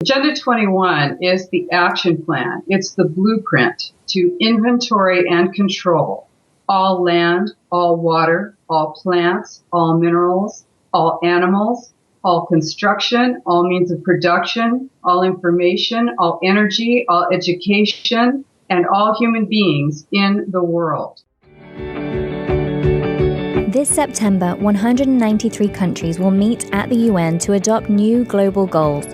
Agenda 21 is the action plan. It's the blueprint to inventory and control all land, all water, all plants, all minerals, all animals, all construction, all means of production, all information, all energy, all education, and all human beings in the world. This September, 193 countries will meet at the UN to adopt new global goals.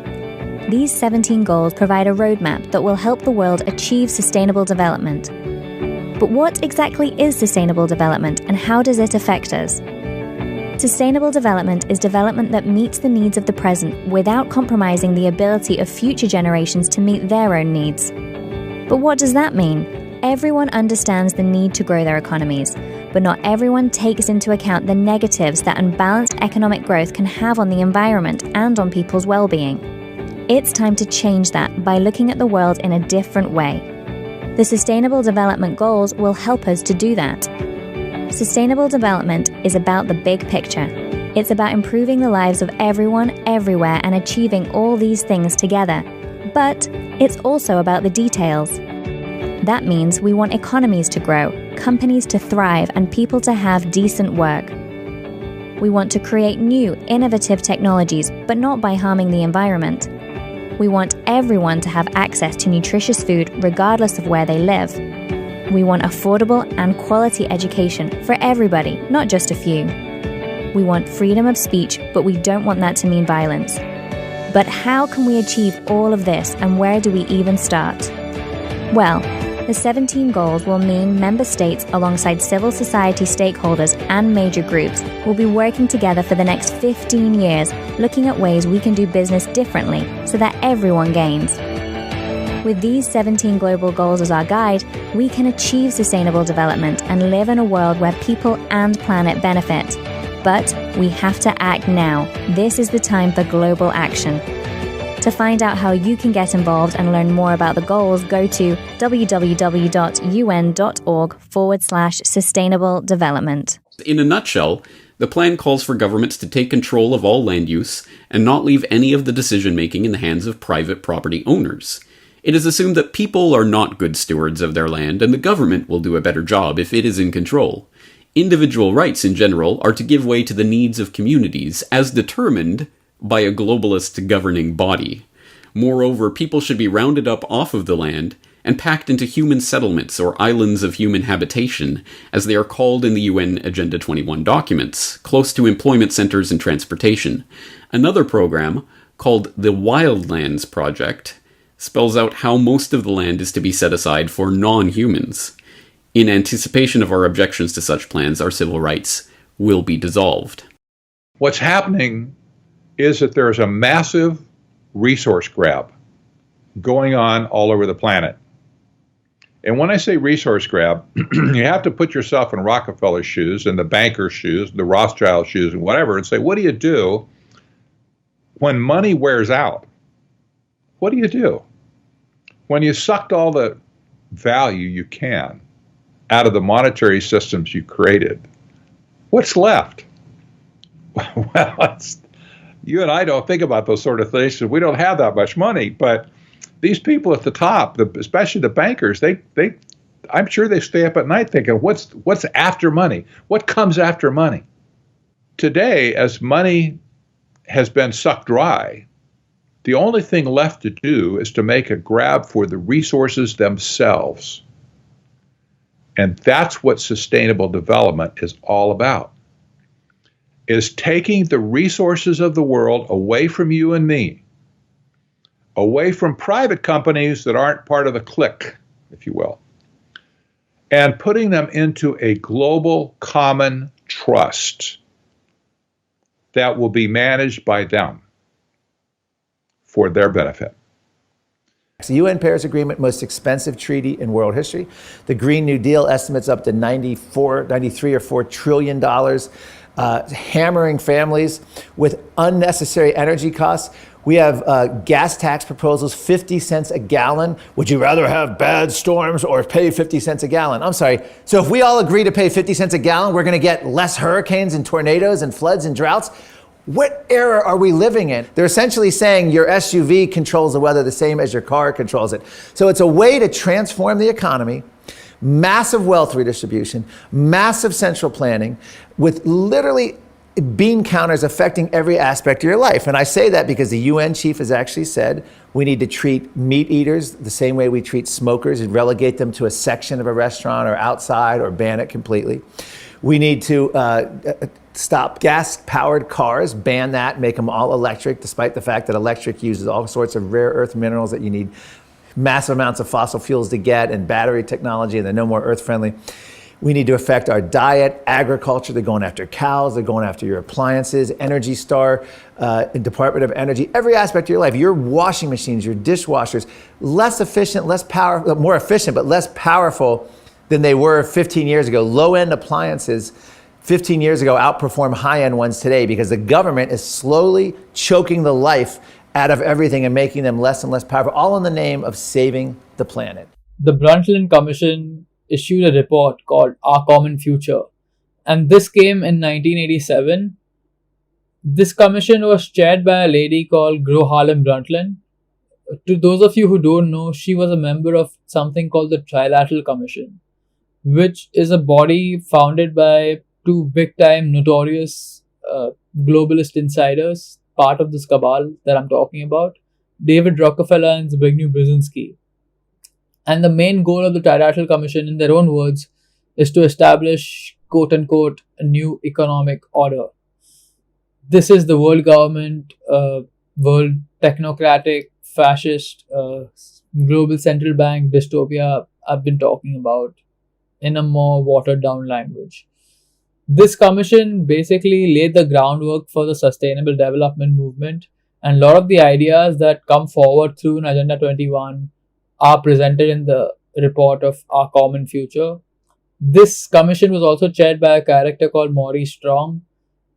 These 17 goals provide a roadmap that will help the world achieve sustainable development. But what exactly is sustainable development, and how does it affect us? Sustainable development is development that meets the needs of the present without compromising the ability of future generations to meet their own needs. But what does that mean? Everyone understands the need to grow their economies, but not everyone takes into account the negatives that unbalanced economic growth can have on the environment and on people's well-being. It's time to change that by looking at the world in a different way. The Sustainable Development Goals will help us to do that. Sustainable development is about the big picture. It's about improving the lives of everyone, everywhere, and achieving all these things together. But it's also about the details. That means we want economies to grow, companies to thrive, and people to have decent work. We want to create new, innovative technologies, but not by harming the environment. We want everyone to have access to nutritious food regardless of where they live. We want affordable and quality education for everybody, not just a few. We want freedom of speech, but we don't want that to mean violence. But how can we achieve all of this, and where do we even start? Well, the 17 goals will mean member states, alongside civil society stakeholders and major groups, will be working together for the next 15 years, looking at ways we can do business differently so that everyone gains. With these 17 global goals as our guide, we can achieve sustainable development and live in a world where people and planet benefit. But we have to act now. This is the time for global action. To find out how you can get involved and learn more about the goals, go to www.un.org/sustainable development. In a nutshell, the plan calls for governments to take control of all land use and not leave any of the decision-making in the hands of private property owners. It is assumed that people are not good stewards of their land, and the government will do a better job if it is in control. Individual rights in general are to give way to the needs of communities, as determined by a globalist governing body. Moreover, people should be rounded up off of the land and packed into human settlements or islands of human habitation, as they are called in the UN Agenda 21 documents, close to employment centers and transportation. Another program, called the Wildlands Project, spells out how most of the land is to be set aside for non-humans. In anticipation of our objections to such plans, our civil rights will be dissolved. What's happening is that there's a massive resource grab going on all over the planet. And when I say resource grab, you have to put yourself in Rockefeller's shoes and the banker's shoes, the Rothschild shoes and whatever, and say, what do you do when money wears out? What do you do? When you sucked all the value you can out of the monetary systems you created, what's left? Well, you and I don't think about those sort of things because we don't have that much money. But these people at the top, especially the bankers, I'm sure they stay up at night thinking, what's after money? What comes after money? Today, as money has been sucked dry, the only thing left to do is to make a grab for the resources themselves. And that's what sustainable development is all about. Is taking the resources of the world away from you and me, away from private companies that aren't part of the clique, if you will, and putting them into a global common trust that will be managed by them for their benefit. The UN Paris Agreement, most expensive treaty in world history. The Green New Deal estimates up to 93 or $4 trillion, hammering families with unnecessary energy costs. We have gas tax proposals, 50 cents a gallon. Would you rather have bad storms or pay 50 cents a gallon? I'm sorry. So if we all agree to pay 50 cents a gallon, we're going to get less hurricanes and tornadoes and floods and droughts. What era are we living in? They're essentially saying your SUV controls the weather the same as your car controls it. So it's a way to transform the economy, massive wealth redistribution, massive central planning, with literally bean counters affecting every aspect of your life. And I say that because the UN chief has actually said we need to treat meat eaters the same way we treat smokers and relegate them to a section of a restaurant or outside or ban it completely. We need to stop gas-powered cars, ban that, make them all electric, despite the fact that electric uses all sorts of rare earth minerals that you need massive amounts of fossil fuels to get, and battery technology, and they're no more earth-friendly. We need to affect our diet, agriculture. They're going after cows. They're going after your appliances, Energy Star, Department of Energy, every aspect of your life. Your washing machines, your dishwashers, less efficient, less powerful, more efficient, but less powerful than they were 15 years ago. Low-end appliances 15 years ago outperform high-end ones today because the government is slowly choking the life out of everything and making them less and less powerful, all in the name of saving the planet. The Brundtland Commission issued a report called Our Common Future, and this came in 1987. This commission was chaired by a lady called Gro Harlem Brundtland. To those of you who don't know, she was a member of something called the Trilateral Commission, which is a body founded by two big-time notorious globalist insiders, part of this cabal that I'm talking about, David Rockefeller and Zbigniew Brzezinski. And the main goal of the Trilateral Commission, in their own words, is to establish, quote-unquote, a new economic order. This is the world government, world technocratic, fascist, global central bank dystopia I've been talking about in a more watered-down language. This commission basically laid the groundwork for the sustainable development movement, and a lot of the ideas that come forward through in Agenda 21 are presented in the report of Our Common Future. This commission was also chaired by a character called Maurice Strong,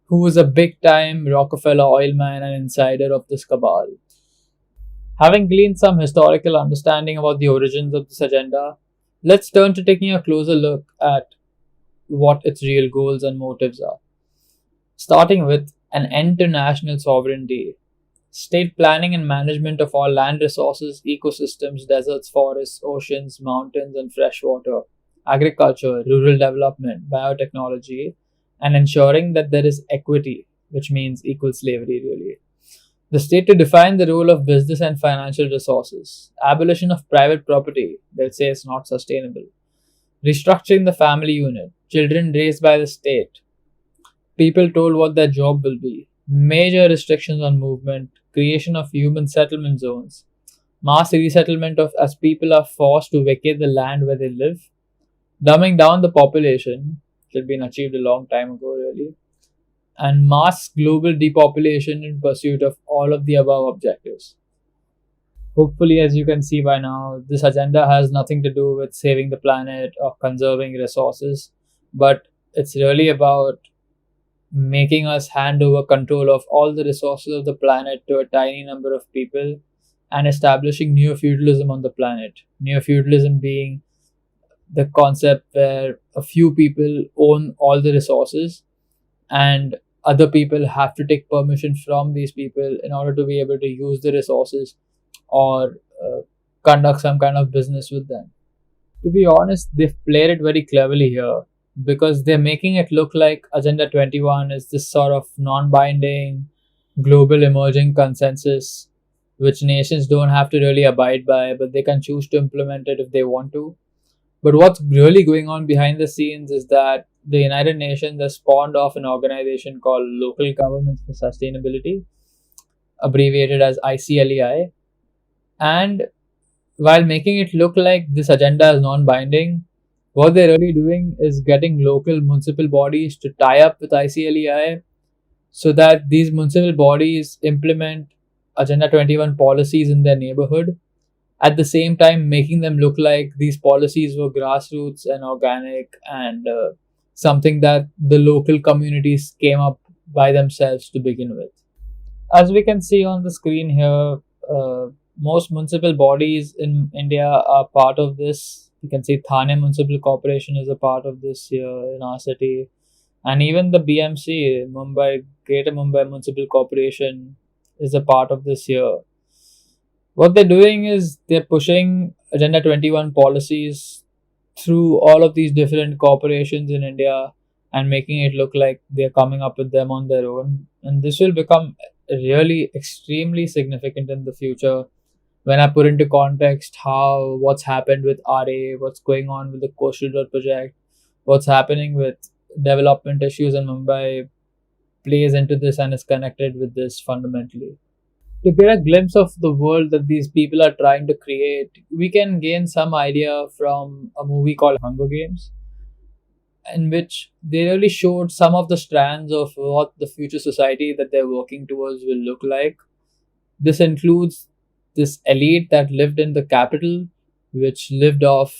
who was a big-time Rockefeller oil man and insider of this cabal. Having gleaned some historical understanding about the origins of this agenda, let's turn to taking a closer look at what its real goals and motives are. Starting with an end to national sovereignty, state planning and management of all land resources, ecosystems, deserts, forests, oceans, mountains, and freshwater, agriculture, rural development, biotechnology, and ensuring that there is equity, which means equal slavery, really. The state to define the role of business and financial resources, abolition of private property, they'll say it's not sustainable, restructuring the family unit, children raised by the state, people told what their job will be, major restrictions on movement, creation of human settlement zones, mass resettlement of as people are forced to vacate the land where they live, dumbing down the population, which had been achieved a long time ago really, and mass global depopulation in pursuit of all of the above objectives. Hopefully, as you can see by now, this agenda has nothing to do with saving the planet or conserving resources, but it's really about making us hand over control of all the resources of the planet to a tiny number of people and establishing neo-feudalism on the planet. Neo-feudalism being the concept where a few people own all the resources and other people have to take permission from these people in order to be able to use the resources or conduct some kind of business with them. To be honest, they've played it very cleverly here because they're making it look like Agenda 21 is this sort of non-binding global emerging consensus which nations don't have to really abide by, but they can choose to implement it if they want to. But what's really going on behind the scenes is that the United Nations has spawned off an organization called Local Governments for Sustainability, abbreviated as ICLEI. And while making it look like this agenda is non-binding, what they're really doing is getting local municipal bodies to tie up with ICLEI so that these municipal bodies implement Agenda 21 policies in their neighborhood, at the same time making them look like these policies were grassroots and organic and something that the local communities came up by themselves to begin with. As we can see on the screen here, most municipal bodies in India are part of this. You can see Thane Municipal Corporation is a part of this here in our city. And even the BMC, Mumbai Greater Mumbai Municipal Corporation, is a part of this here. What they're doing is they're pushing Agenda 21 policies through all of these different corporations in India and making it look like they're coming up with them on their own. And this will become really extremely significant in the future when I put into context how what's happened with RA, what's going on with the Coastal Road project, what's happening with development issues in Mumbai plays into this and is connected with this fundamentally. To get a glimpse of the world that these people are trying to create, we can gain some idea from a movie called Hunger Games, in which they really showed some of the strands of what the future society that they're working towards will look like. This includes this elite that lived in the capital, which lived off,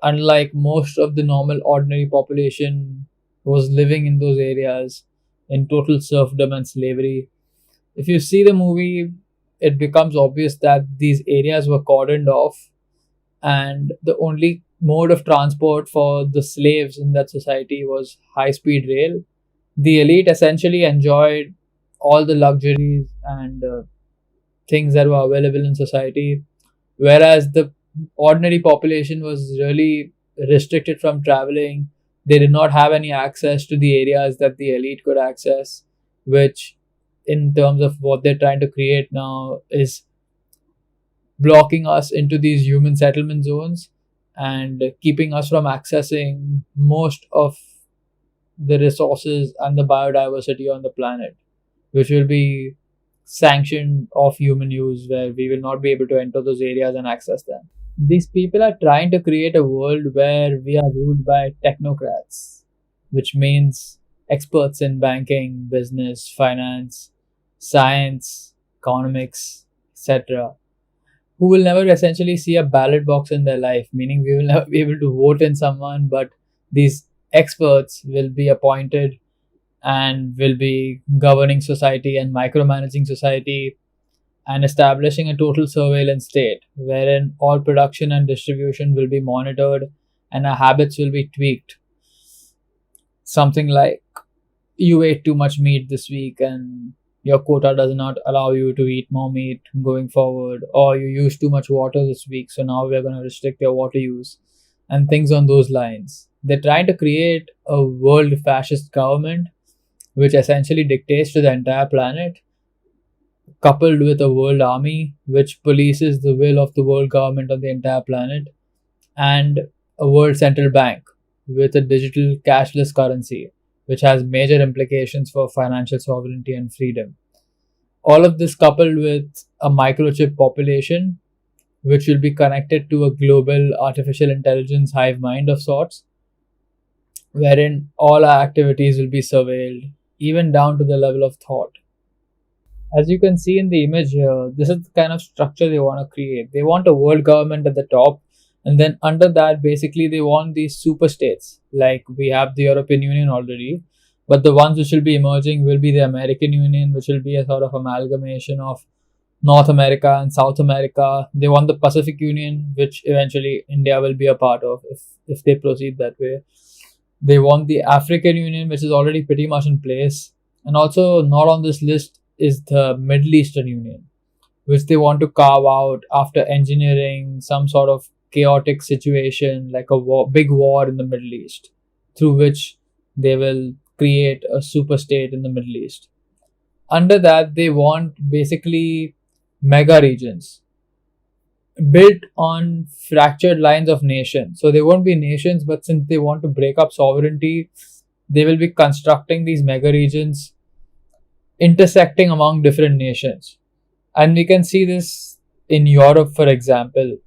unlike most of the normal ordinary population, was living in those areas in total serfdom and slavery. If you see the movie, it becomes obvious that these areas were cordoned off, and the only mode of transport for the slaves in that society was high speed rail. The elite essentially enjoyed all the luxuries and things that were available in society, whereas the ordinary population was really restricted from traveling. They did not have any access to the areas that the elite could access, which, in terms of what they're trying to create now, is blocking us into these human settlement zones and keeping us from accessing most of the resources and the biodiversity on the planet, which will be sanctioned of human use, where we will not be able to enter those areas and access them. These people are trying to create a world where we are ruled by technocrats, which means experts in banking, business, finance, science, economics, etc., who will never essentially see a ballot box in their life, meaning we will never be able to vote in someone, but these experts will be appointed and will be governing society and micromanaging society and establishing a total surveillance state wherein all production and distribution will be monitored and our habits will be tweaked. Something like, you ate too much meat this week and your quota does not allow you to eat more meat going forward, or you used too much water this week, so now we're going to restrict your water use, and things on those lines. They're trying to create a world fascist government which essentially dictates to the entire planet, coupled with a world army which polices the will of the world government on the entire planet, and a world central bank with a digital cashless currency, which has major implications for financial sovereignty and freedom. All of this coupled with a microchip population, which will be connected to a global artificial intelligence hive mind of sorts, wherein all our activities will be surveilled, even down to the level of thought. As you can see in the image here, this is the kind of structure they want to create. They want a world government at the top, and then under that, basically, they want these super states. Like we have the European Union already, but the ones which will be emerging will be the American Union, which will be a sort of amalgamation of North America and South America. They want the Pacific Union, which eventually India will be a part of if they proceed that way. They want the African Union, which is already pretty much in place. And also not on this list is the Middle Eastern Union, which they want to carve out after engineering some sort of chaotic situation like a big war in the Middle East, through which they will create a super state in the Middle East. Under that, they want basically mega regions built on fractured lines of nations. So they won't be nations, but since they want to break up sovereignty, they will be constructing these mega regions intersecting among different nations. And we can see this in Europe, for example,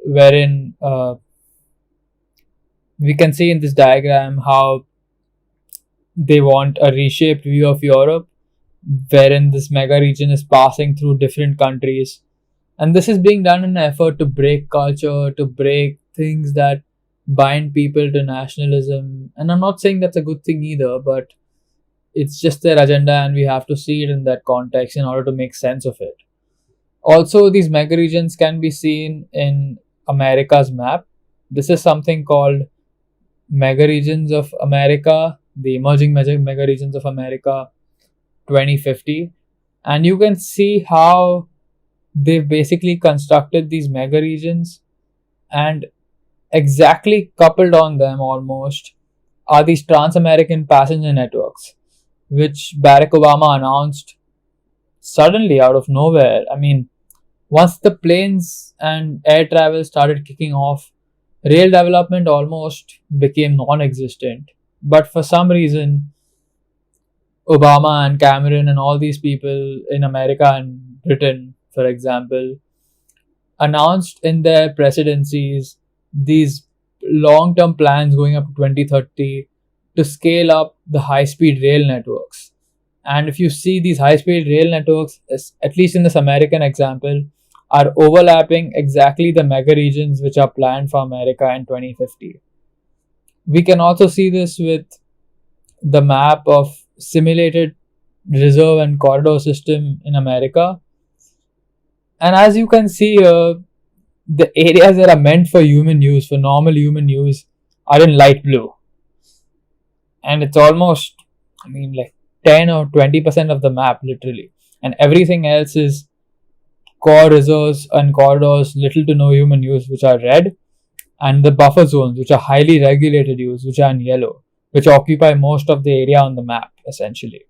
wherein we can see in this diagram how they want a reshaped view of Europe, wherein this mega region is passing through different countries. And this is being done in an effort to break culture, to break things that bind people to nationalism. And I'm not saying that's a good thing either, but it's just their agenda and we have to see it in that context in order to make sense of it. Also, these mega regions can be seen in America's map. This is something called Mega Regions of America, the Emerging Mega Regions of America 2050. And you can see how they've basically constructed these mega regions, and exactly coupled on them almost are these trans-American passenger networks, which Barack Obama announced suddenly out of nowhere. I mean, once the planes and air travel started kicking off, rail development almost became non-existent. But for some reason, Obama and Cameron and all these people in America and Britain, for example, announced in their presidencies these long-term plans going up to 2030 to scale up the high-speed rail networks. And if you see these high-speed rail networks, at least in this American example, are overlapping exactly the mega regions which are planned for America in 2050. We can also see this with the map of simulated reserve and corridor system in America. And as you can see here, the areas that are meant for human use, for normal human use, are in light blue. And it's almost, like 10 or 20% of the map, literally. And everything else is core reserves and corridors, little to no human use, which are red. And the buffer zones, which are highly regulated use, which are in yellow, which occupy most of the area on the map, essentially.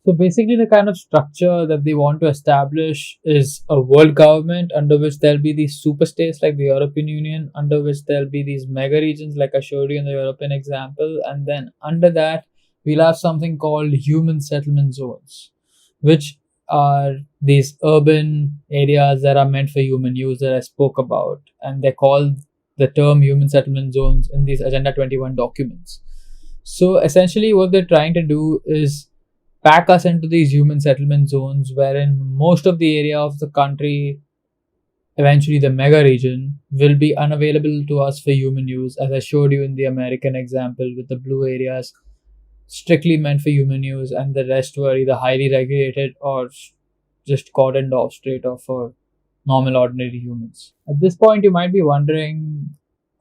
So basically the kind of structure that they want to establish is a world government under which there'll be these super states like the European Union, under which there'll be these mega regions like I showed you in the European example, and then under that we'll have something called human settlement zones, which are these urban areas that are meant for human use that I spoke about, and they're called the term human settlement zones in these Agenda 21 documents. So essentially what they're trying to do is pack us into these human settlement zones wherein most of the area of the country, eventually the mega region, will be unavailable to us for human use, as I showed you in the American example with the blue areas strictly meant for human use, and the rest were either highly regulated or just cordoned off straight off for normal ordinary humans. At this point you might be wondering,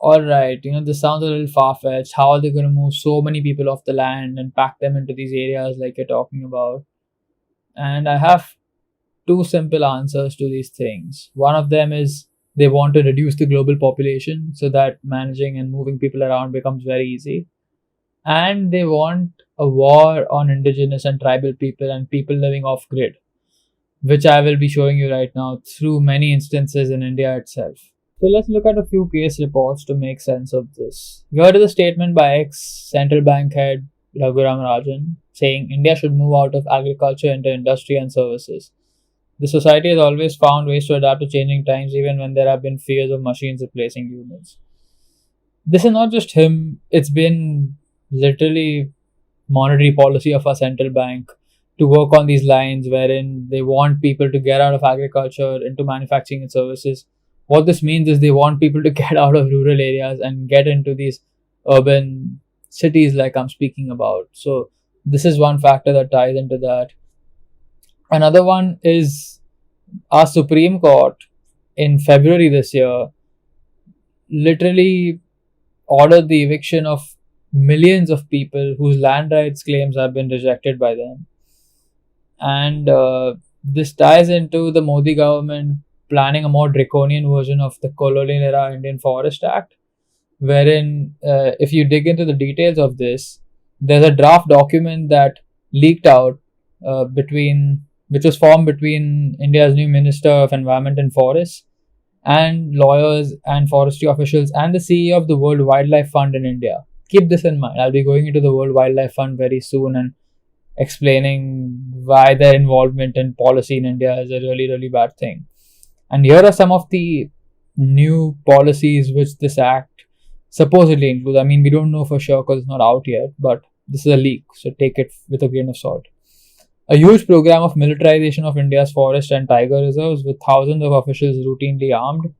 alright, this sounds a little far-fetched. How are they going to move so many people off the land and pack them into these areas like you're talking about? And I have two simple answers to these things. One of them is they want to reduce the global population so that managing and moving people around becomes very easy. And they want a war on indigenous and tribal people and people living off-grid, which I will be showing you right now through many instances in India itself. So let's look at a few case reports to make sense of this. Here is a statement by ex-central bank head Raghuram Rajan saying India should move out of agriculture into industry and services. The society has always found ways to adapt to changing times even when there have been fears of machines replacing humans. This is not just him, it's been literally monetary policy of our central bank to work on these lines wherein they want people to get out of agriculture into manufacturing and services. What this means is they want people to get out of rural areas and get into these urban cities like I'm speaking about. So this is one factor that ties into that. Another one is our Supreme Court in February this year literally ordered the eviction of millions of people whose land rights claims have been rejected by them. And this ties into the Modi government planning a more draconian version of the colonial era Indian Forest Act, wherein if you dig into the details of this, there's a draft document that leaked out which was formed between India's new Minister of Environment and Forests and lawyers and forestry officials and the CEO of the World Wildlife Fund in India. Keep this in mind. I'll be going into the World Wildlife Fund very soon and explaining why their involvement in policy in India is a really, really bad thing. And here are some of the new policies which this act supposedly includes. I mean, we don't know for sure because it's not out yet, but this is a leak, so take it with a grain of salt. A huge program of militarization of India's forest and tiger reserves with thousands of officials routinely armed.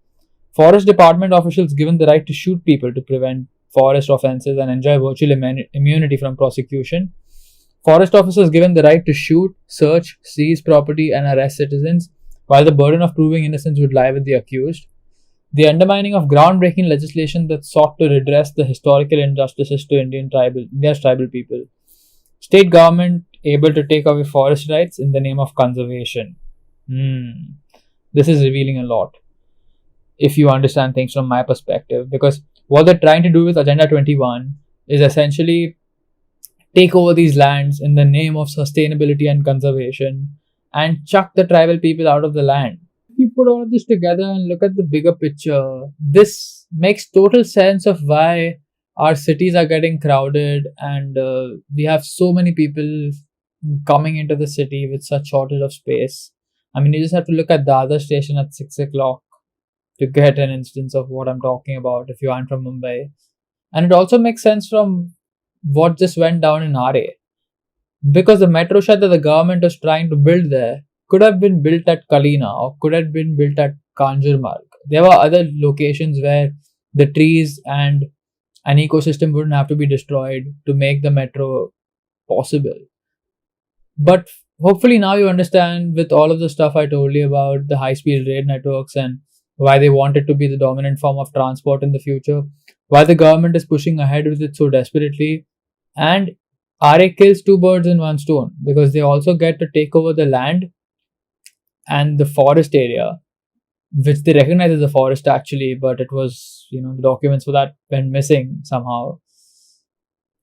Forest department officials given the right to shoot people to prevent forest offences and enjoy virtual immunity from prosecution. Forest officers given the right to shoot, search, seize property and arrest citizens, while the burden of proving innocence would lie with the accused. the undermining of groundbreaking legislation that sought to redress the historical injustices to India's tribal people. State government able to take away forest rights in the name of conservation. This is revealing a lot, if you understand things from my perspective, because what they're trying to do with Agenda 21 is essentially take over these lands in the name of sustainability and conservation and chuck the tribal people out of the land. If you put all of this together and look at the bigger picture, this makes total sense of why our cities are getting crowded and we have so many people coming into the city with such shortage of space. I mean, you just have to look at the other station at 6 o'clock to get an instance of what I'm talking about if you aren't from Mumbai. And it also makes sense from what just went down in RA. Because the metro shed that the government was trying to build there could have been built at Kalina or could have been built at Kanjurmarg. There were other locations where the trees and an ecosystem wouldn't have to be destroyed to make the metro possible. But hopefully now you understand, with all of the stuff I told you about the high-speed rail networks and why they want it to be the dominant form of transport in the future, why the government is pushing ahead with it so desperately. And RA kills two birds in one stone, because they also get to take over the land and the forest area, which they recognize as a forest actually, but it was, the documents for that went missing somehow.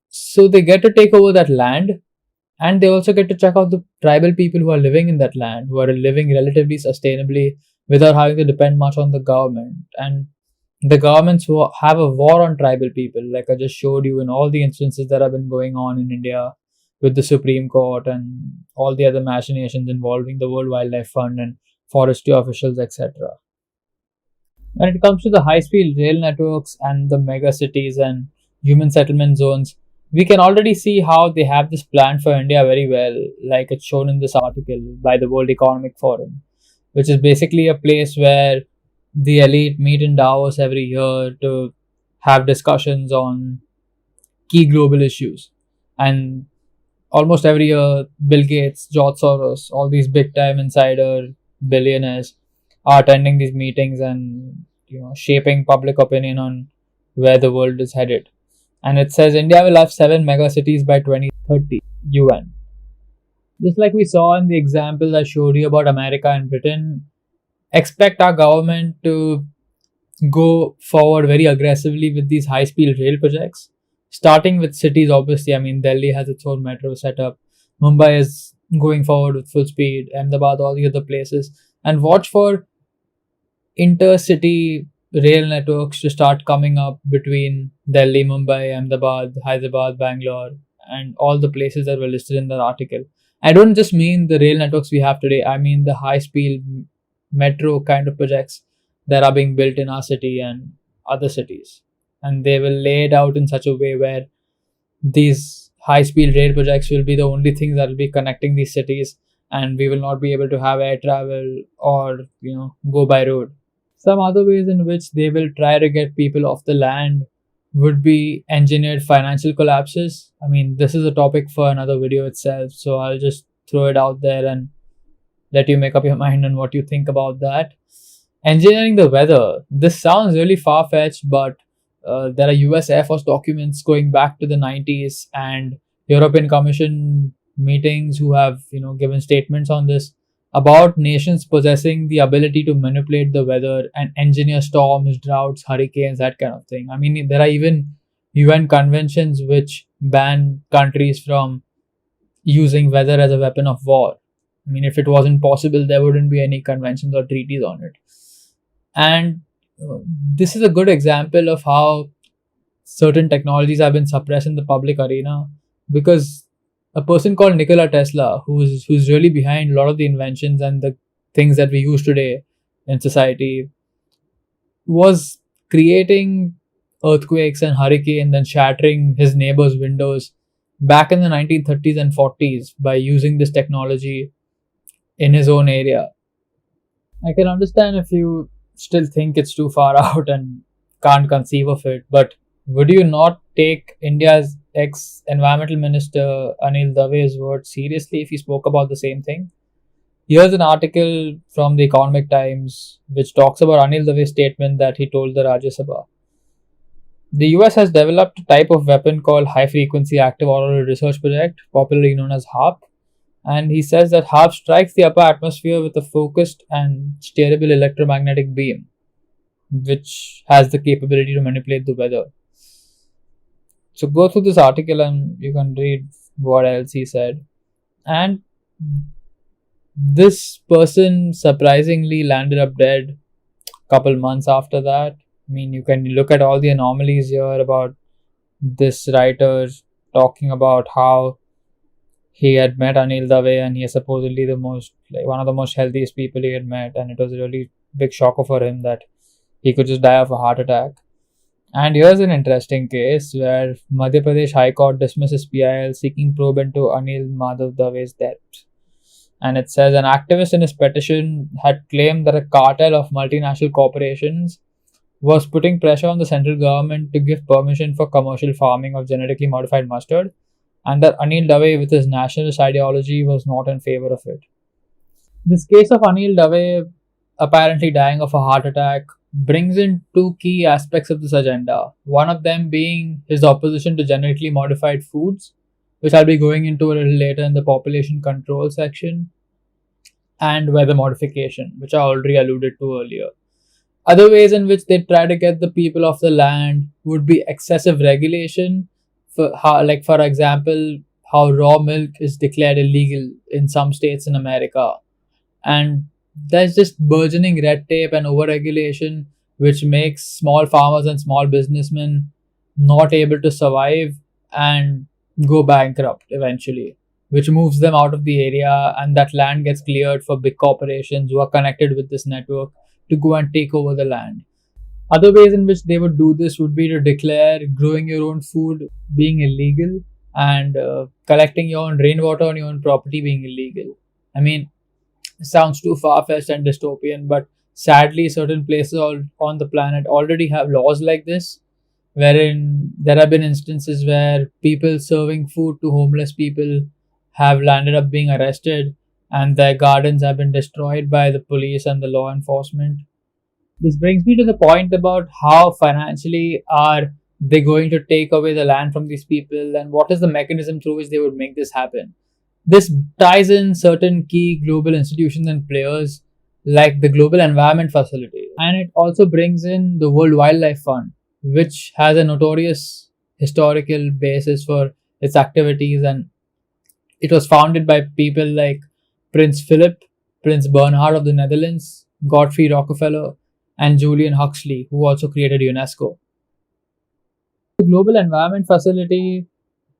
So they get to take over that land, and they also get to check out the tribal people who are living in that land, who are living relatively sustainably without having to depend much on the government. And the governments who have a war on tribal people, like I just showed you in all the instances that have been going on in India with the Supreme Court and all the other machinations involving the World Wildlife Fund and forestry officials, etc. When it comes to the high-speed rail networks and the mega cities and human settlement zones, we can already see how they have this planned for India very well, like it's shown in this article by the World Economic Forum, which is basically a place where the elite meet in Davos every year to have discussions on key global issues. And almost every year, Bill Gates, George Soros, all these big-time insider billionaires are attending these meetings and shaping public opinion on where the world is headed. And it says India will have 7 megacities by 2030, UN. Just like we saw in the example I showed you about America and Britain, expect our government to go forward very aggressively with these high-speed rail projects, starting with cities. Obviously, I mean, Delhi has its own metro setup, Mumbai is going forward with full speed, Ahmedabad, all the other places, and watch for intercity rail networks to start coming up between Delhi, Mumbai, Ahmedabad, Hyderabad, Bangalore, and all the places that were listed in that article. I don't just mean the rail networks we have today, I mean the high-speed metro kind of projects that are being built in our city and other cities. And they will lay it out in such a way where these high-speed rail projects will be the only things that will be connecting these cities, and we will not be able to have air travel or go by road. Some other ways in which they will try to get people off the land would be engineered financial collapses. I mean, this is a topic for another video itself, so I'll just throw it out there and let you make up your mind on what you think about that. Engineering the weather. This sounds really far-fetched, but there are US Air Force documents going back to the 90s and European Commission meetings who have given statements on this about nations possessing the ability to manipulate the weather and engineer storms, droughts, hurricanes, that kind of thing. I mean, there are even UN conventions which ban countries from using weather as a weapon of war. I mean, if it wasn't possible, there wouldn't be any conventions or treaties on it. And this is a good example of how certain technologies have been suppressed in the public arena, because a person called Nikola Tesla, who's really behind a lot of the inventions and the things that we use today in society, was creating earthquakes and hurricanes and shattering his neighbors' windows back in the 1930s and 40s by using this technology in his own area. I can understand if you still think it's too far out and can't conceive of it, but would you not take India's ex-environmental minister Anil Dave's words seriously if he spoke about the same thing? Here's an article from the Economic Times which talks about Anil Dave's statement that he told the Rajya Sabha. The US has developed a type of weapon called High Frequency Active Auroral Research Project, popularly known as HARP. And he says that HARP strikes the upper atmosphere with a focused and steerable electromagnetic beam, which has the capability to manipulate the weather. So go through this article and you can read what else he said. And this person surprisingly landed up dead a couple months after that. I mean, you can look at all the anomalies here about this writer talking about how he had met Anil Dave and he is supposedly one of the most healthiest people he had met, and it was a really big shocker for him that he could just die of a heart attack. And here's an interesting case where Madhya Pradesh High Court dismisses PIL seeking probe into Anil Madhav Dave's death. And it says an activist in his petition had claimed that a cartel of multinational corporations was putting pressure on the central government to give permission for commercial farming of genetically modified mustard, and that Anil Dave, with his nationalist ideology, was not in favor of it. This case of Anil Dave apparently dying of a heart attack brings in two key aspects of this agenda. One of them being his opposition to genetically modified foods, which I'll be going into a little later in the population control section, and weather modification, which I already alluded to earlier. Other ways in which they try to get the people of the land would be excessive regulation, for example, how raw milk is declared illegal in some states in America. And there's just burgeoning red tape and overregulation, which makes small farmers and small businessmen not able to survive and go bankrupt eventually, which moves them out of the area, and that land gets cleared for big corporations who are connected with this network to go and take over the land. Other ways in which they would do this would be to declare growing your own food being illegal and collecting your own rainwater on your own property being illegal. I mean, it sounds too far-fetched and dystopian, but sadly certain places on the planet already have laws like this, wherein there have been instances where people serving food to homeless people have landed up being arrested and their gardens have been destroyed by the police and the law enforcement. This brings me to the point about how financially are they going to take away the land from these people and what is the mechanism through which they would make this happen. This ties in certain key global institutions and players like the Global Environment Facility, and it also brings in the World Wildlife Fund, which has a notorious historical basis for its activities, and it was founded by people like Prince Philip, Prince Bernhard of the Netherlands, Godfrey Rockefeller, and Julian Huxley, who also created UNESCO. The Global Environment Facility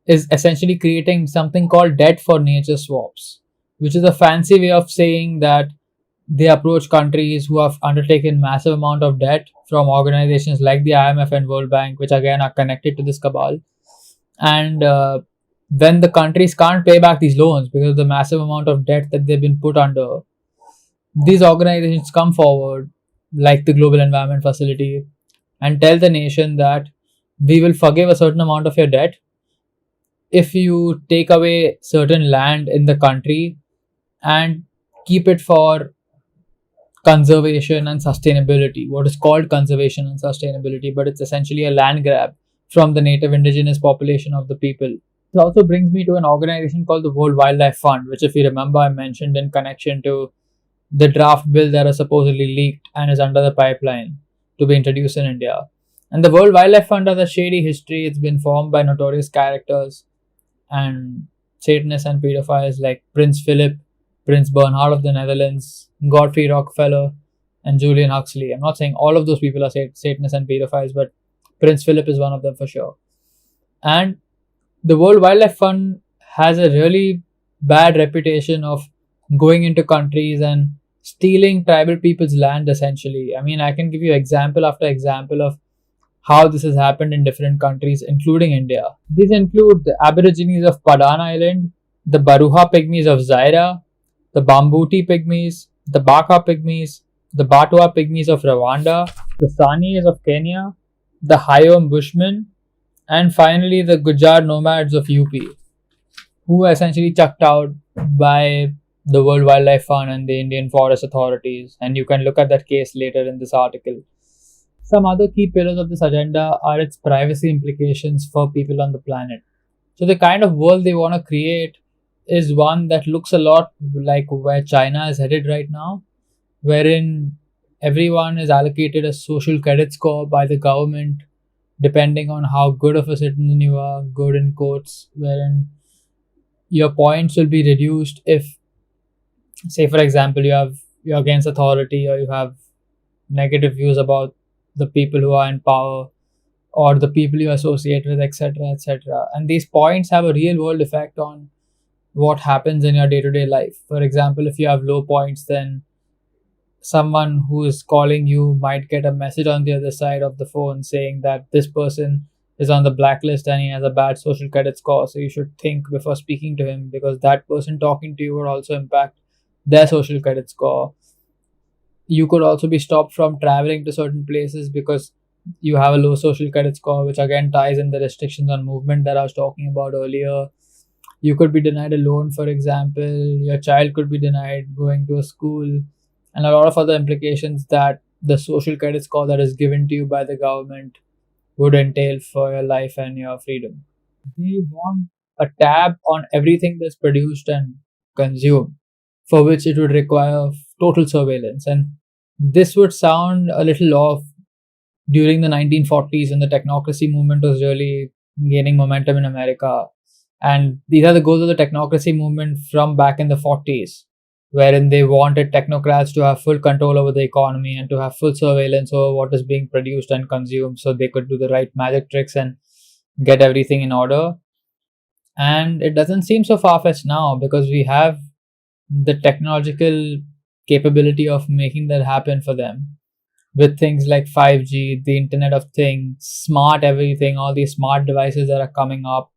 is essentially creating something called debt for nature swaps, which is a fancy way of saying that they approach countries who have undertaken massive amount of debt from organizations like the IMF and World Bank, which again are connected to this cabal. And when the countries can't pay back these loans because of the massive amount of debt that they've been put under, these organizations come forward, like the Global Environment Facility, and tell the nation that we will forgive a certain amount of your debt if you take away certain land in the country and keep it for conservation and sustainability, what is called conservation and sustainability, but it's essentially a land grab from the native indigenous population of the people. It also brings me to an organization called the World Wildlife Fund, which, if you remember, I mentioned in connection to the draft bill that was supposedly leaked and is under the pipeline to be introduced in India. And the World Wildlife Fund has a shady history. It's been formed by notorious characters and Satanists and pedophiles like Prince Philip, Prince Bernhard of the Netherlands, Godfrey Rockefeller, and Julian Huxley. I'm not saying all of those people are Satanists and pedophiles, but Prince Philip is one of them for sure. And the World Wildlife Fund has a really bad reputation of going into countries and stealing tribal people's land, essentially. I mean, I can give you example after example of how this has happened in different countries, including India. These include the Aborigines of Padan Island, the Baruha Pygmies of Zaire, the Bambuti Pygmies, the Baka Pygmies, the Batwa Pygmies of Rwanda, the Sanias of Kenya, the Hayom Bushmen, and finally the Gujar nomads of UP, who were essentially chucked out by the World Wildlife Fund and the Indian Forest Authorities, and you can look at that case later in this article. Some other key pillars of this agenda are its privacy implications for people on the planet. So the kind of world they want to create is one that looks a lot like where China is headed right now, wherein everyone is allocated a social credit score by the government depending on how good of a citizen you are, good in quotes, wherein your points will be reduced if, say for example, you're against authority, or you have negative views about the people who are in power or the people you associate with, etc., etc. And these points have a real world effect on what happens in your day-to-day life. For example, if you have low points, then someone who is calling you might get a message on the other side of the phone saying that this person is on the blacklist and he has a bad social credit score, so you should think before speaking to him, because that person talking to you would also impact their social credit score. You could also be stopped from traveling to certain places because you have a low social credit score, which again ties in the restrictions on movement that I was talking about earlier. You could be denied a loan, for example. Your child could be denied going to a school, and a lot of other implications that the social credit score that is given to you by the government would entail for your life and your freedom. They want a tab on everything that's produced and consumed, for which it would require total surveillance. And this would sound a little off during the 1940s when the technocracy movement was really gaining momentum in America. And these are the goals of the technocracy movement from back in the 40s, wherein they wanted technocrats to have full control over the economy and to have full surveillance over what is being produced and consumed, so they could do the right magic tricks and get everything in order. And it doesn't seem so far-fetched now, because we have the technological capability of making that happen for them with things like 5G, the Internet of Things, smart everything, all these smart devices that are coming up.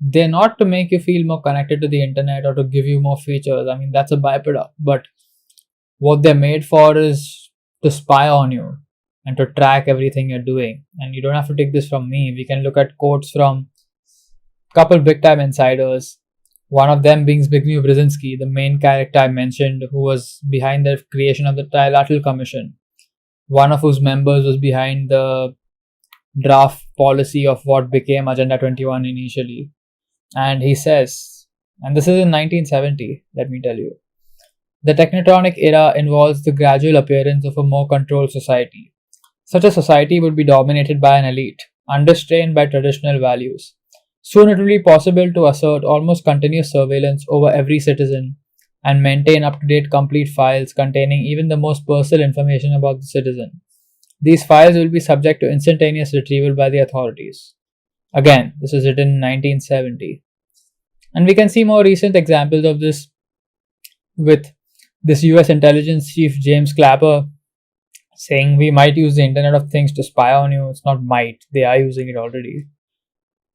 They're not to make you feel more connected to the internet or to give you more features. I mean, that's a byproduct. But what they're made for is to spy on you and to track everything you're doing. And you don't have to take this from me. We can look at quotes from a couple big time insiders. One of them being Zbigniew Brzezinski, the main character I mentioned, who was behind the creation of the Trilateral Commission. One of whose members was behind the draft policy of what became Agenda 21 initially. And he says, and this is in 1970, let me tell you, the technocratic era involves the gradual appearance of a more controlled society. Such a society would be dominated by an elite, unrestrained by traditional values. Soon it will be possible to assert almost continuous surveillance over every citizen and maintain up-to-date complete files containing even the most personal information about the citizen. These files will be subject to instantaneous retrieval by the authorities. Again, this was written in 1970. And we can see more recent examples of this with this US intelligence chief James Clapper saying we might use the Internet of Things to spy on you. It's not might, they are using it already.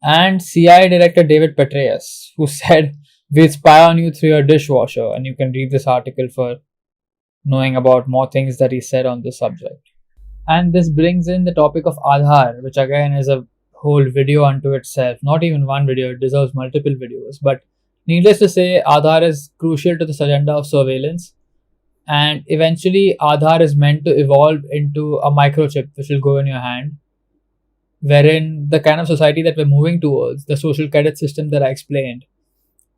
And CIA Director David Petraeus, who said we'll spy on you through your dishwasher. And you can read this article for knowing about more things that he said on this subject. And this brings in the topic of Aadhaar, which again is a whole video unto itself. Not even one video, it deserves multiple videos. But needless to say, Aadhaar is crucial to this agenda of surveillance. And eventually, Aadhaar is meant to evolve into a microchip which will go in your hand, wherein the kind of society that we're moving towards, the social credit system that I explained,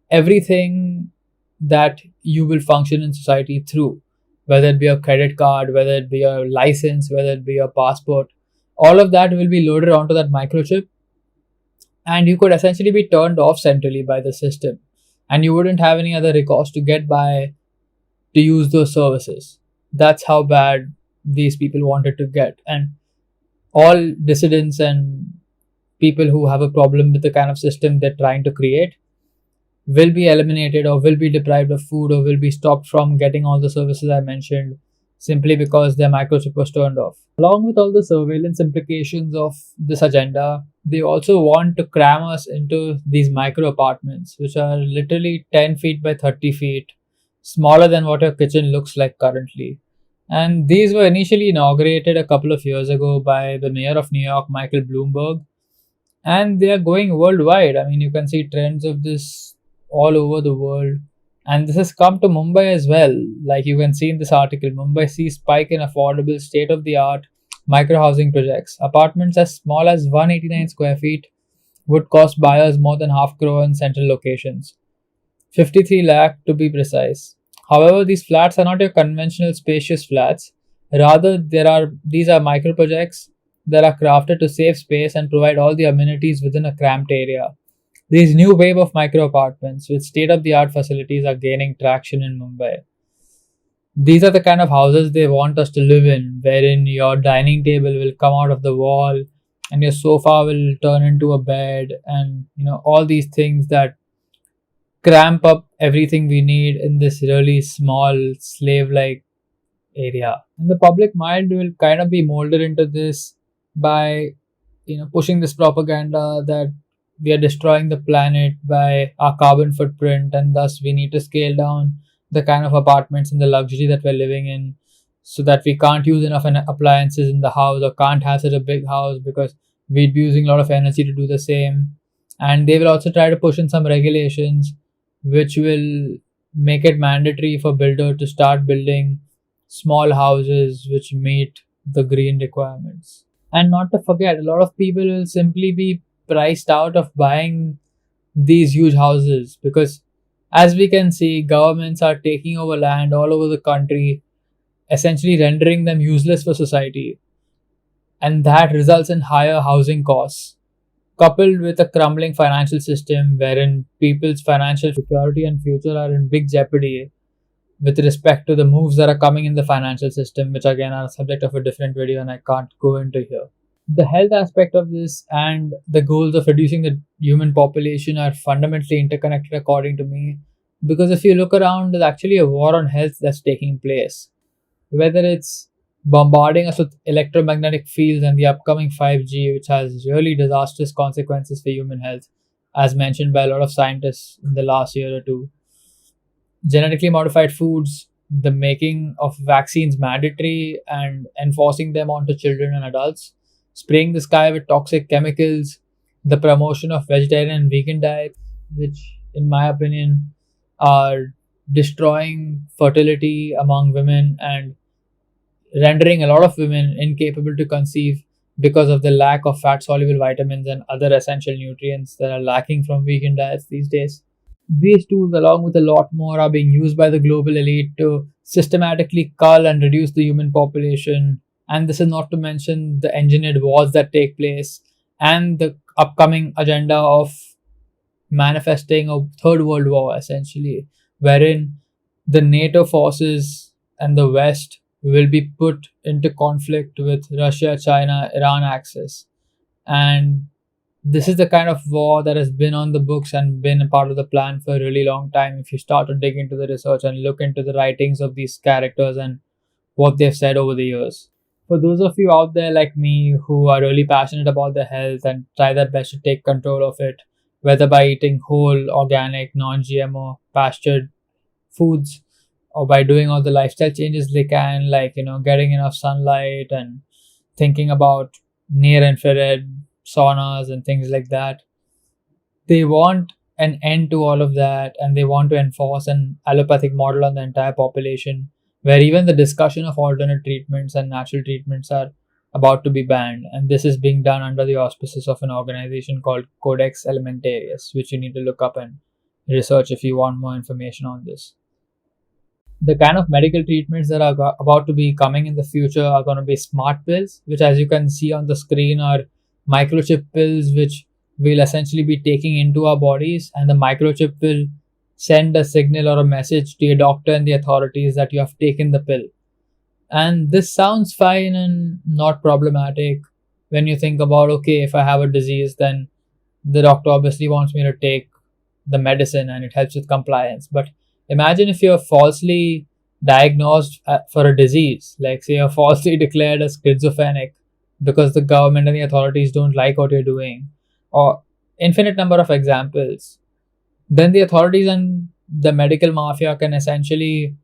everything that you will function in society through, whether it be a credit card, whether it be a license, whether it be a passport, all of that will be loaded onto that microchip, and you could essentially be turned off centrally by the system, and you wouldn't have any other recourse to get by to use those services. That's how bad these people wanted to get. And all dissidents and people who have a problem with the kind of system they're trying to create will be eliminated or will be deprived of food or will be stopped from getting all the services I mentioned simply because their microchip was turned off. Along with all the surveillance implications of this agenda, they also want to cram us into these micro apartments, which are literally 10 feet by 30 feet, smaller than what your kitchen looks like currently. And these were initially inaugurated a couple of years ago by the mayor of New York, Michael Bloomberg, and they are going worldwide. I mean, you can see trends of this all over the world, And this has come to Mumbai as well. Like you can see in this article, Mumbai sees spike in affordable state-of-the-art micro-housing projects. Apartments as small as 189 square feet would cost buyers more than half crore in central locations. 53 lakh to be precise. However, these flats are not your conventional spacious flats. Rather, these are micro projects that are crafted to save space and provide all the amenities within a cramped area. These new wave of micro apartments with state-of-the-art facilities are gaining traction in Mumbai. These are the kind of houses they want us to live in, wherein your dining table will come out of the wall and your sofa will turn into a bed, and all these things that cramp up everything we need in this really small slave-like area. And the public mind will kind of be molded into this by pushing this propaganda that we are destroying the planet by our carbon footprint, and thus we need to scale down the kind of apartments and the luxury that we're living in, so that we can't use enough appliances in the house or can't have such a big house because we'd be using a lot of energy to do the same. And they will also try to push in some regulations which will make it mandatory for builder to start building small houses which meet the green requirements. And not to forget, a lot of people will simply be priced out of buying these huge houses because, as we can see, governments are taking over land all over the country, essentially rendering them useless for society. And that results in higher housing costs, coupled with a crumbling financial system wherein people's financial security and future are in big jeopardy with respect to the moves that are coming in the financial system, which again are a subject of a different video and I can't go into here. The health aspect of this and the goals of reducing the human population are fundamentally interconnected according to me, because if you look around, there's actually a war on health that's taking place. Whether it's bombarding us with electromagnetic fields and the upcoming 5G, which has really disastrous consequences for human health, as mentioned by a lot of scientists in the last year or two. Genetically modified foods, the making of vaccines mandatory and enforcing them onto children and adults, spraying the sky with toxic chemicals, the promotion of vegetarian and vegan diets, which in my opinion are destroying fertility among women and rendering a lot of women incapable to conceive because of the lack of fat soluble vitamins and other essential nutrients that are lacking from vegan diets these days. These tools, along with a lot more, are being used by the global elite to systematically cull and reduce the human population. And this is not to mention the engineered wars that take place and the upcoming agenda of manifesting a third world war, essentially, wherein the NATO forces and the West will be put into conflict with Russia, China, Iran axis. And this is the kind of war that has been on the books and been a part of the plan for a really long time if you start to dig into the research and look into the writings of these characters and what they've said over the years. For those of you out there like me who are really passionate about their health and try their best to take control of it, whether by eating whole, organic, non-GMO, pastured foods, or by doing all the lifestyle changes they can, like getting enough sunlight and thinking about near infrared saunas and things like that. They want an end to all of that, and they want to enforce an allopathic model on the entire population, where even the discussion of alternate treatments and natural treatments are about to be banned. And this is being done under the auspices of an organization called Codex Alimentarius, which you need to look up and research if you want more information on this. The kind of medical treatments that are about to be coming in the future are going to be smart pills, which, as you can see on the screen, are microchip pills which we'll essentially be taking into our bodies, and the microchip will send a signal or a message to your doctor and the authorities that you have taken the pill. And this sounds fine and not problematic when you think about, okay, if I have a disease, then the doctor obviously wants me to take the medicine and it helps with compliance. But imagine if you're falsely diagnosed for a disease, like say you're falsely declared as schizophrenic because the government and the authorities don't like what you're doing, or infinite number of examples. Then the authorities and the medical mafia can essentially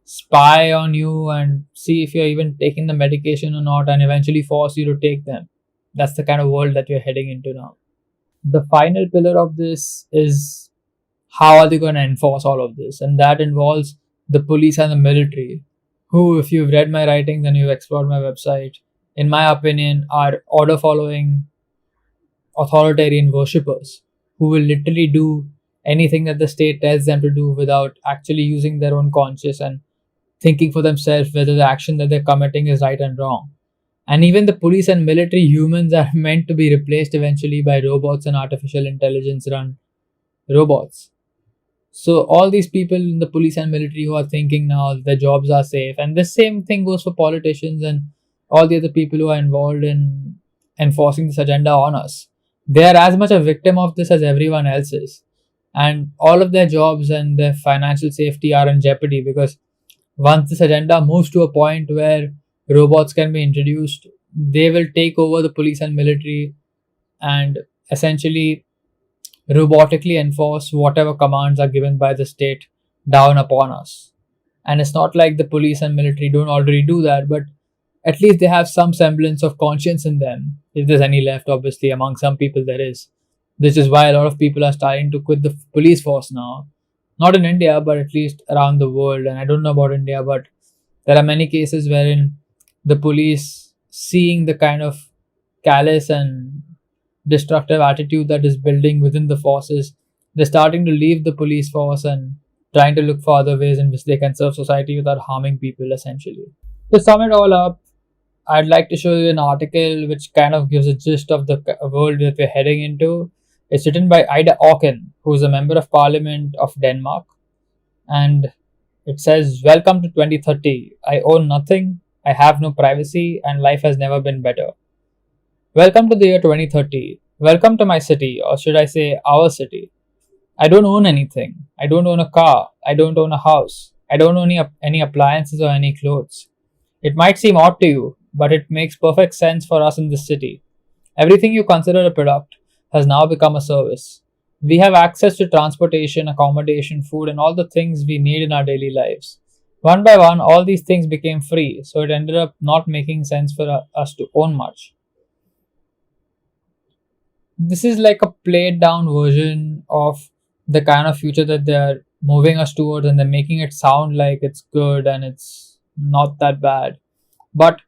spy on you and see if you're even taking the medication or not, and eventually force you to take them. That's the kind of world that we're heading into now. The final pillar of this is how are they going to enforce all of this? And that involves the police and the military, who, if you've read my writings and you've explored my website, in my opinion, are order following authoritarian worshippers who will literally do anything that the state tells them to do without actually using their own conscience and thinking for themselves whether the action that they're committing is right and wrong. And even the police and military, humans are meant to be replaced eventually by robots and artificial intelligence run robots. So all these people in the police and military who are thinking now their jobs are safe, and the same thing goes for politicians and all the other people who are involved in enforcing this agenda on us. They are as much a victim of this as everyone else is. And all of their jobs and their financial safety are in jeopardy, because once this agenda moves to a point where robots can be introduced, they will take over the police and military and essentially robotically enforce whatever commands are given by the state down upon us. And it's not like the police and military don't already do that, but at least they have some semblance of conscience in them. If there's any left, obviously, among some people there is. This is why a lot of people are starting to quit the police force now. Not in India, but at least around the world. And I don't know about India, but there are many cases wherein the police, seeing the kind of callous and destructive attitude that is building within the forces, they're starting to leave the police force and trying to look for other ways in which they can serve society without harming people, essentially. To sum it all up, I'd like to show you an article which kind of gives a gist of the world that we're heading into. It's written by Ida Auken, who is a member of Parliament of Denmark. And it says, "Welcome to 2030. I own nothing, I have no privacy, and life has never been better. Welcome to the year 2030. Welcome to my city, or should I say our city. I don't own anything. I don't own a car. I don't own a house. I don't own any appliances or any clothes. It might seem odd to you, but it makes perfect sense for us in this city. Everything you consider a product has now become a service. We have access to transportation, accommodation, food, and all the things we need in our daily lives. One by one, all these things became free, so it ended up not making sense for us to own much." This is like a played down version of the kind of future that they're moving us towards, and they're making it sound like it's good and it's not that bad. But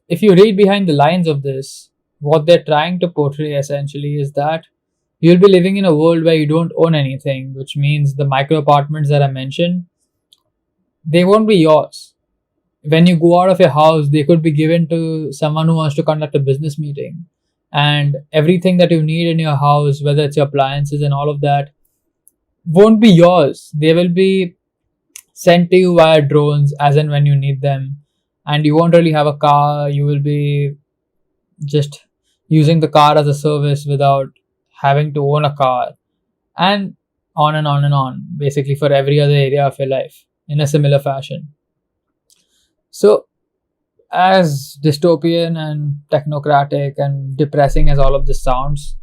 if you read behind the lines of this, what they're trying to portray essentially is that you'll be living in a world where you don't own anything, which means the micro apartments that I mentioned, they won't be yours. When you go out of your house, they could be given to someone who wants to conduct a business meeting. And everything that you need in your house, whether it's your appliances and all of that, won't be yours. They will be sent to you via drones as and when you need them. And you won't really have a car. You will be just using the car as a service without having to own a car. And on and on and on, basically for every other area of your life in a similar fashion. So, as dystopian and technocratic and depressing as all of this sounds,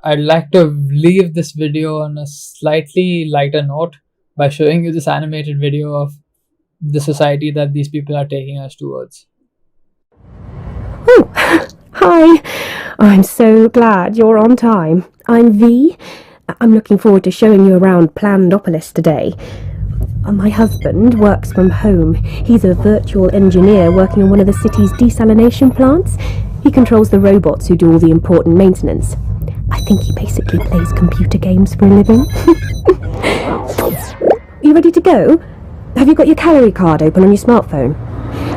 I'd like to leave this video on a slightly lighter note by showing you this animated video of the society that these people are taking us towards. Oh, hi. I'm so glad you're on time. I'm V. I'm looking forward to showing you around Plandopolis today. My husband works from home. He's a virtual engineer working on one of the city's desalination plants. He controls the robots who do all the important maintenance. I think he basically plays computer games for a living. You ready to go? Have you got your calorie card open on your smartphone?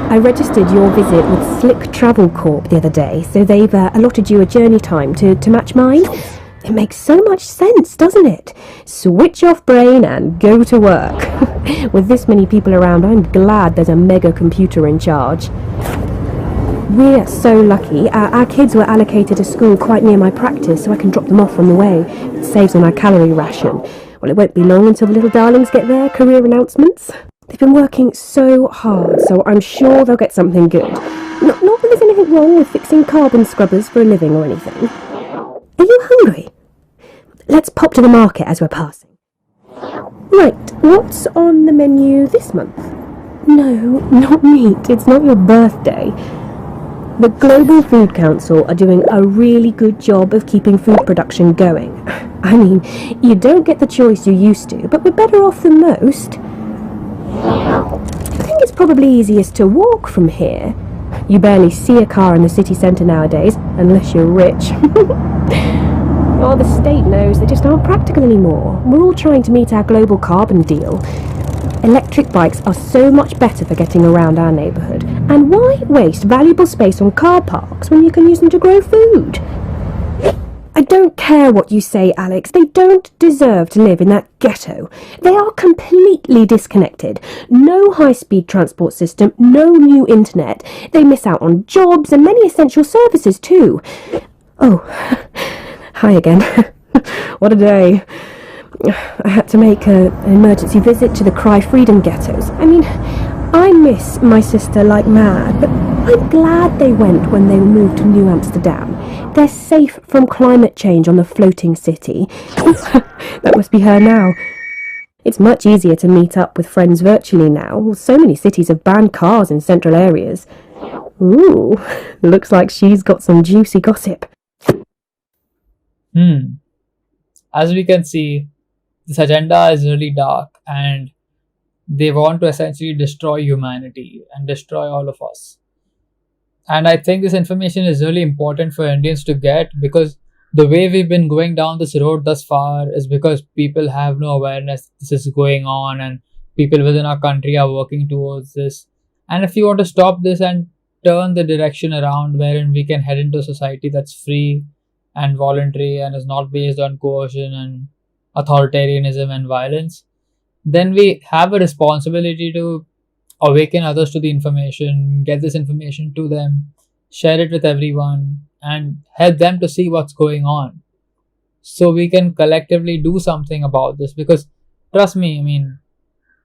I registered your visit with Slick Travel Corp the other day, so they've allotted you a journey time to match mine. It makes so much sense, doesn't it? Switch off brain and go to work. With this many people around, I'm glad there's a mega computer in charge. We're so lucky. Our kids were allocated a school quite near my practice, so I can drop them off on the way. It saves on our calorie ration. Well, it won't be long until the little darlings get their career announcements. They've been working so hard, so I'm sure they'll get something good. Not that there's anything wrong with fixing carbon scrubbers for a living or anything. Are you hungry? Let's pop to the market as we're passing. Right, what's on the menu this month? No, not meat. It's not your birthday. The Global Food Council are doing a really good job of keeping food production going. I mean, you don't get the choice you used to, but we're better off than most. I think it's probably easiest to walk from here. You barely see a car in the city centre nowadays, unless you're rich. Well, the state knows they just aren't practical anymore. We're all trying to meet our global carbon deal. Electric bikes are so much better for getting around our neighbourhood. And why waste valuable space on car parks when you can use them to grow food? I don't care what you say, Alex. They don't deserve to live in that ghetto. They are completely disconnected. No high-speed transport system, no new internet. They miss out on jobs and many essential services too. Oh, hi again. What a day. I had to make an emergency visit to the Cry Freedom ghettos. I mean, I miss my sister like mad, but I'm glad they went when they moved to New Amsterdam. They're safe from climate change on the floating city. That must be her now. It's much easier to meet up with friends virtually now. So many cities have banned cars in central areas. Ooh, looks like she's got some juicy gossip. As we can see, this agenda is really dark and they want to essentially destroy humanity and destroy all of us. And I think this information is really important for Indians to get, because the way we've been going down this road thus far is because people have no awareness this is going on, and people within our country are working towards this. And if you want to stop this and turn the direction around wherein we can head into a society that's free and voluntary and is not based on coercion and authoritarianism and violence, then we have a responsibility to awaken others to the information, get this information to them, share it with everyone, and help them to see what's going on, so we can collectively do something about this. Because trust me, I mean,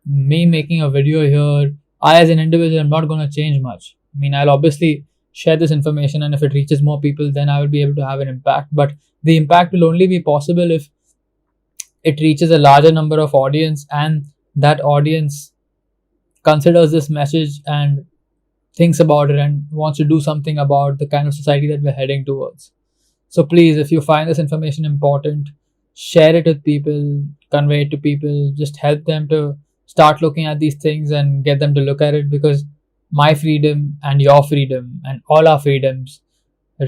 me making a video here, I as an individual am not going to change much. I mean, I'll obviously share this information, and if it reaches more people, then I will be able to have an impact. But the impact will only be possible if it reaches a larger number of audience, and that audience considers this message and thinks about it and wants to do something about the kind of society that we're heading towards. So please, if you find this information important, share it with people, convey it to people, just help them to start looking at these things and get them to look at it, because my freedom and your freedom and all our freedoms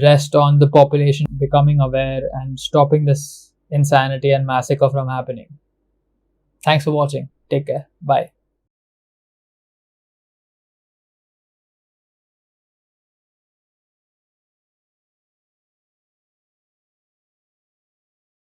rest on the population becoming aware and stopping this insanity and massacre from happening. Thanks for watching. Take care. Bye.